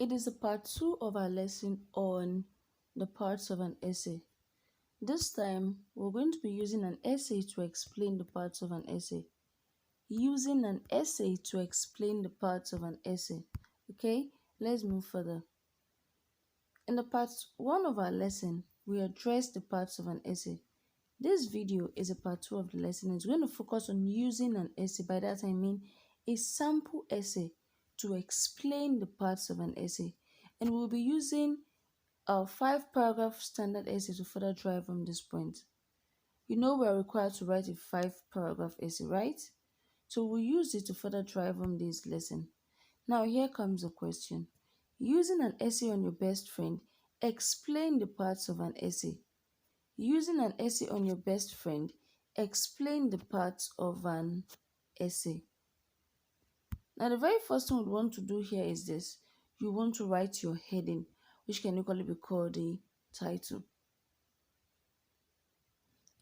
It is the part 2 of our lesson on the parts of an essay. This time, we're going to be using an essay to explain the parts of an essay. Using an essay to explain the parts of an essay. Okay, let's move further. In the part 1 of our lesson, we addressed the parts of an essay. This video is a part 2 of the lesson. It's going to focus on using an essay. By that I mean a sample essay to explain the parts of an essay. And we'll be using a 5-paragraph standard essay to further drive home this point. You know we're required to write a 5-paragraph essay, right? So we'll use it to further drive home this lesson. Now here comes the question. Using an essay on your best friend, explain the parts of an essay. Using an essay on your best friend, explain the parts of an essay. Now the very first thing we want to do here is this. You want to write your heading, which can equally be called the title.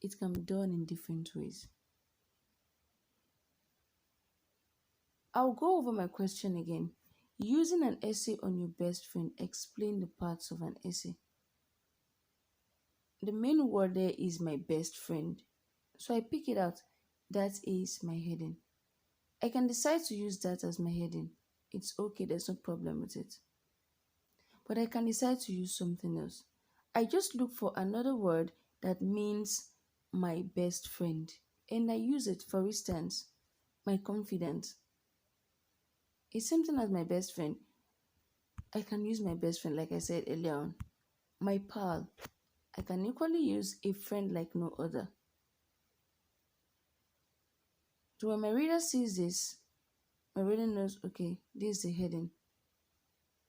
It can be done in different ways. I'll go over my question again. Using an essay on your best friend, explain the parts of an essay. The main word there is my best friend. So I pick it out. That is my heading. I can decide to use that as my heading. It's okay, there's no problem with it. But I can decide to use something else. I just look for another word that means my best friend. And I use it, for instance, my confidant. It's something as my best friend. I can use my best friend, like I said earlier on. My pal. I can equally use a friend like no other. So when my reader sees this, my reader knows, okay, this is the heading.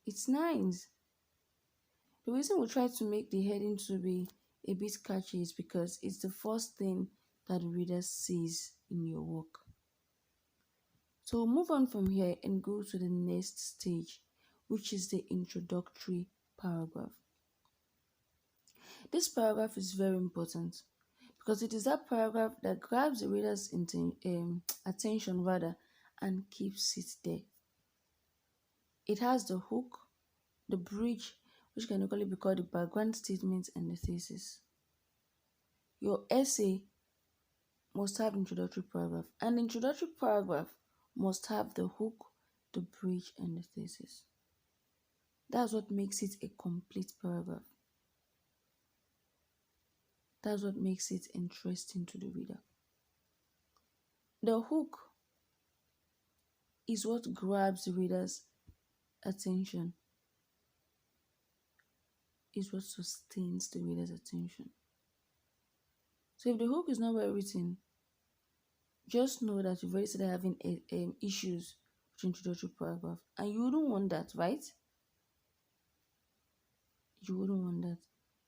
It's nice. The reason we try to make the heading to be a bit catchy is because it's the first thing that the reader sees in your work. So we'll move on from here and go to the next stage, which is the introductory paragraph. This paragraph is very important because it is that paragraph that grabs the reader's attention and keeps it there. It has the hook, the bridge, which can equally be called the background statement, and the thesis. Your essay must have introductory paragraph, and the introductory paragraph must have the hook, the bridge, and the thesis. That's what makes it a complete paragraph. That's what makes it interesting to the reader. The hook is what grabs the reader's attention, is what sustains the reader's attention. So if the hook is not well written, just know that you've already started having issues with introductory paragraph, and you wouldn't want that, right? You wouldn't want that.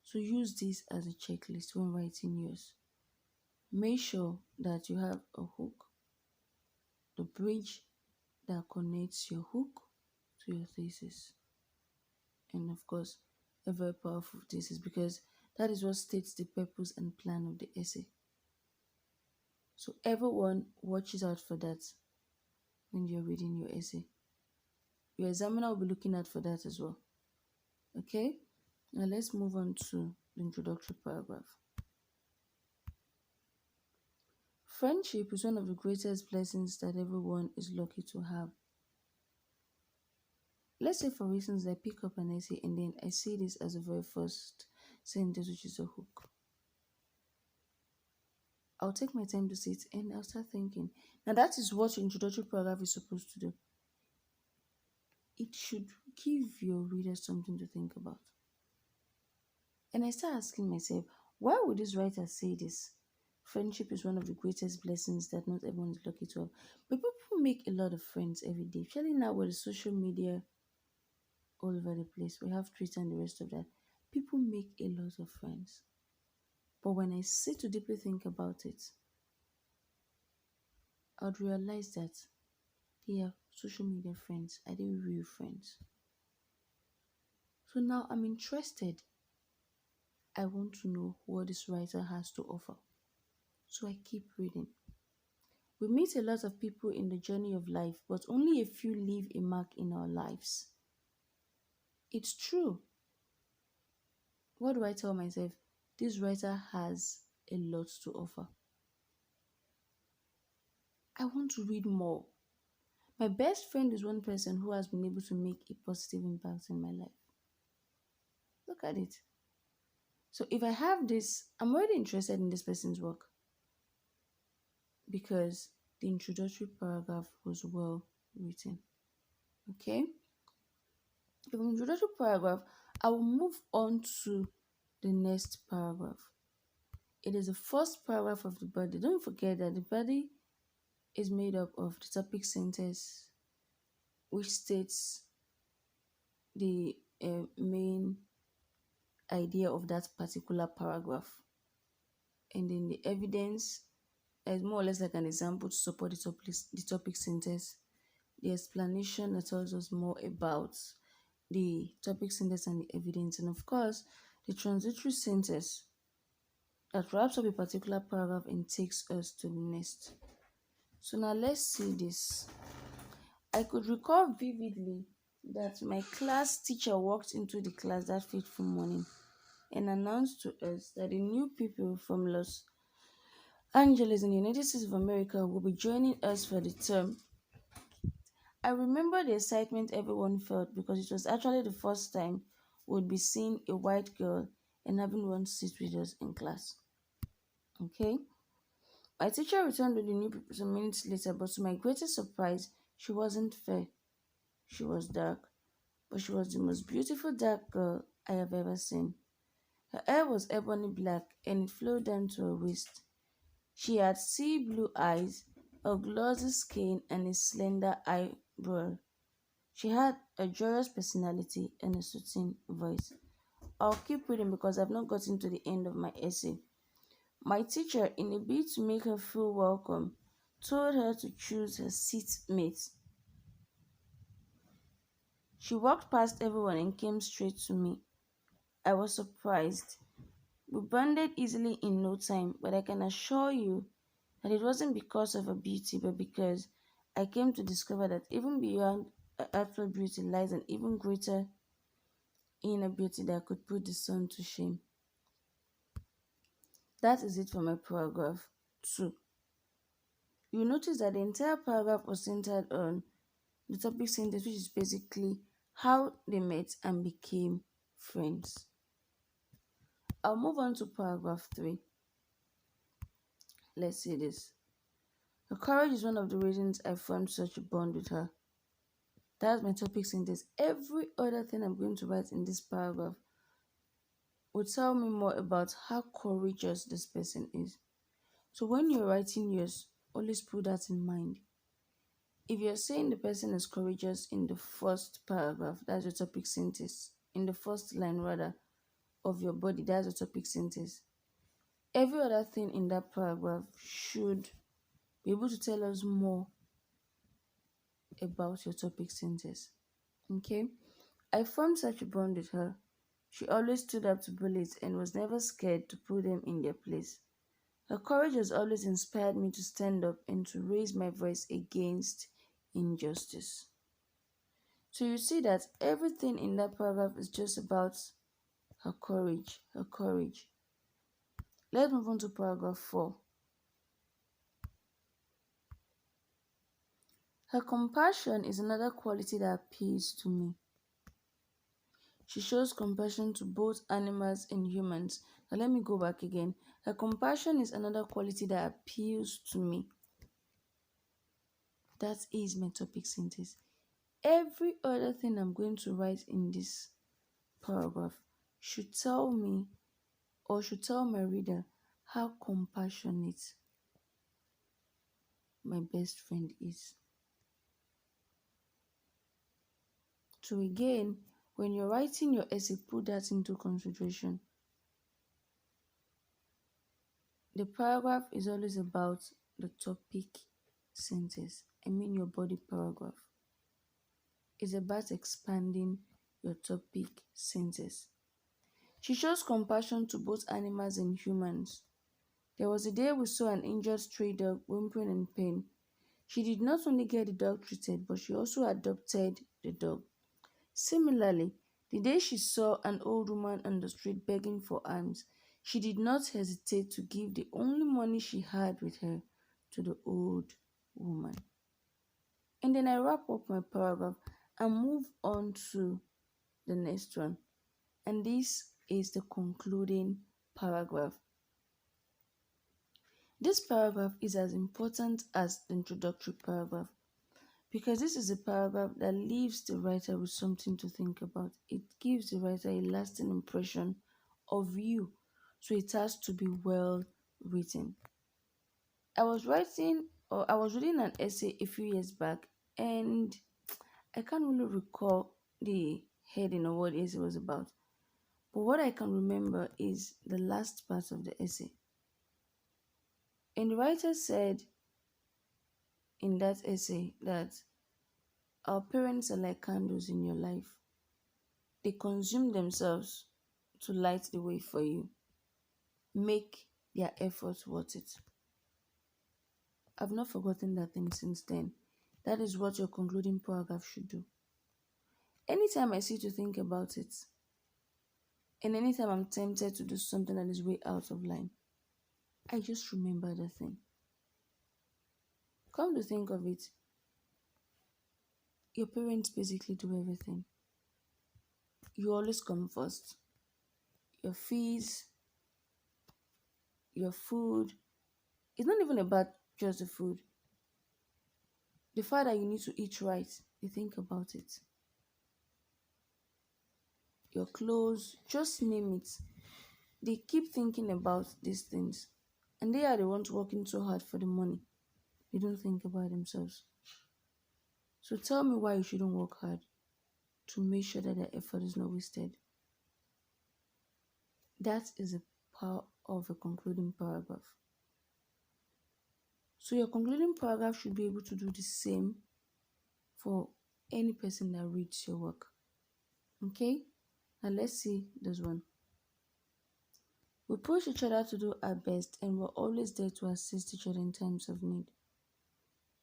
So use this as a checklist when writing yours. Make sure that you have a hook, the bridge that connects your hook to your thesis, and of course, a very powerful thesis, because that is what states the purpose and plan of the essay. So everyone watches out for that when you're reading your essay. Your examiner will be looking out for that as well. Okay? Now let's move on to the introductory paragraph. Friendship is one of the greatest blessings that everyone is lucky to have. Let's say, for instance, I pick up an essay and then I see this as the very first sentence, which is a hook. I'll take my time to see it and I'll start thinking. Now that is what your introductory paragraph is supposed to do. It should give your reader something to think about. And I start asking myself, why would this writer say this? Friendship is one of the greatest blessings that not everyone is lucky to have. But people make a lot of friends every day, especially now with the social media all over the place. We have Twitter and the rest of that. People make a lot of friends. But when I sit to deeply think about it, I would realize that they are social media friends. Are they real friends? So now I'm interested. I want to know what this writer has to offer. So I keep reading. We meet a lot of people in the journey of life, but only a few leave a mark in our lives. It's true. What do I tell myself? This writer has a lot to offer. I want to read more. My best friend is one person who has been able to make a positive impact in my life. Look at it. So if I have this, I'm already interested in this person's work because the introductory paragraph was well written. Okay? From the introductory paragraph, I will move on to the next paragraph. It is the first paragraph of the body. Don't forget that the body is made up of the topic sentence, which states the main idea of that particular paragraph. And then the evidence is more or less like an example to support the topic sentence. The explanation that tells us more about the topic sentence and the evidence. And of course, the transitory sentence that wraps up a particular paragraph and takes us to the next. So now let's see this. I could recall vividly that my class teacher walked into the class that fateful morning and announced to us that the new people from Los Angeles in the United States of America will be joining us for the term. I remember the excitement everyone felt because it was actually the first time we'd be seeing a white girl and having one sit with us in class. Okay? My teacher returned with the new people some minutes later, but to my greatest surprise, she wasn't fair. She was dark, but she was the most beautiful dark girl I have ever seen. Her hair was ebony black and it flowed down to her waist. She had sea blue eyes, a glossy skin, and a slender eyebrow. She had a joyous personality and a soothing voice. I'll keep reading because I've not gotten to the end of my essay. My teacher, in a bid to make her feel welcome, told her to choose her seatmate. She walked past everyone and came straight to me. I was surprised. We bonded easily in no time, but I can assure you that it wasn't because of her beauty, but because I came to discover that even beyond her outward beauty lies an even greater inner beauty that could put the sun to shame. That is it for my paragraph 2. You notice that the entire paragraph was centered on the topic sentence, which is basically how they met and became friends. I'll move on to paragraph 3. Let's see this. Her courage is one of the reasons I formed such a bond with her. That's my topic sentence. Every other thing I'm going to write in this paragraph will tell me more about how courageous this person is. So when you're writing yours, always put that in mind. If you're saying the person is courageous in the first paragraph, that's your topic sentence. In the first line, rather, of your body, that's your topic sentence. Every other thing in that paragraph should be able to tell us more about your topic sentence. Okay? I formed such a bond with her. She always stood up to bullies and was never scared to put them in their place. Her courage has always inspired me to stand up and to raise my voice against injustice. So you see that everything in that paragraph is just about her courage, her courage. Let's move on to paragraph 4. Her compassion is another quality that appeals to me. She shows compassion to both animals and humans. Now let me go back again. Her compassion is another quality that appeals to me. That is my topic sentence. Every other thing I'm going to write in this paragraph should tell me or should tell my reader how compassionate my best friend is. So again, when you're writing your essay, put that into consideration. The paragraph is always about the topic sentence. I mean your body paragraph. It's about expanding your topic sentence. She shows compassion to both animals and humans. There was a day we saw an injured stray dog whimpering in pain. She did not only get the dog treated, but she also adopted the dog. Similarly, The day she saw an old woman on the street begging for alms, she did not hesitate to give the only money she had with her to the old woman. And then I wrap up my paragraph and move on to the next one. And this is the concluding paragraph. This paragraph is as important as the introductory paragraph because this is a paragraph that leaves the writer with something to think about. It gives the writer a lasting impression of you, so it has to be well written. I was reading an essay a few years back, and I can't really recall the heading or what the essay was about. But what I can remember is the last part of the essay. And the writer said in that essay that our parents are like candles in your life. They consume themselves to light the way for you. Make their efforts worth it. I've not forgotten that thing since then. That is what your concluding paragraph should do. Anytime I see to think about it, and anytime I'm tempted to do something that is way out of line, I just remember the thing. Come to think of it, your parents basically do everything. You always come first. Your fees, your food. It's not even about just the food. The fact that you need to eat right, you think about it. Your clothes, just name it. They keep thinking about these things. And they are the ones working so hard for the money. They don't think about themselves. So tell me why you shouldn't work hard to make sure that their effort is not wasted. That is the power of a concluding paragraph. So your concluding paragraph should be able to do the same for any person that reads your work. Okay? Now let's see this one. We push each other to do our best and we're always there to assist each other in times of need.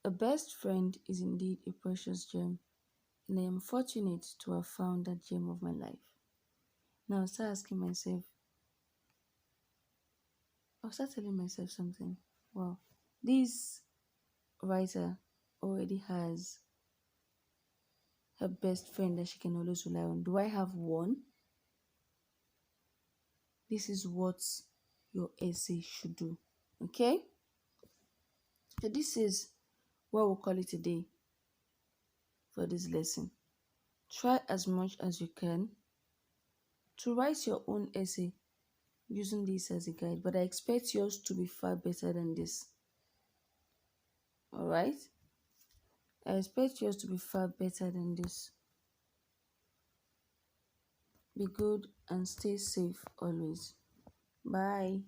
A best friend is indeed a precious gem, and I am fortunate to have found that gem of my life. Now I'll start telling myself something. Wow, this writer already has her best friend that she can always rely on. Do I have one? This is what your essay should do. Okay? So this is what we'll call it a day for this lesson. Try as much as you can to write your own essay using this as a guide, but I expect yours to be far better than this. Alright? I expect yours to be far better than this. Be good and stay safe always. Bye.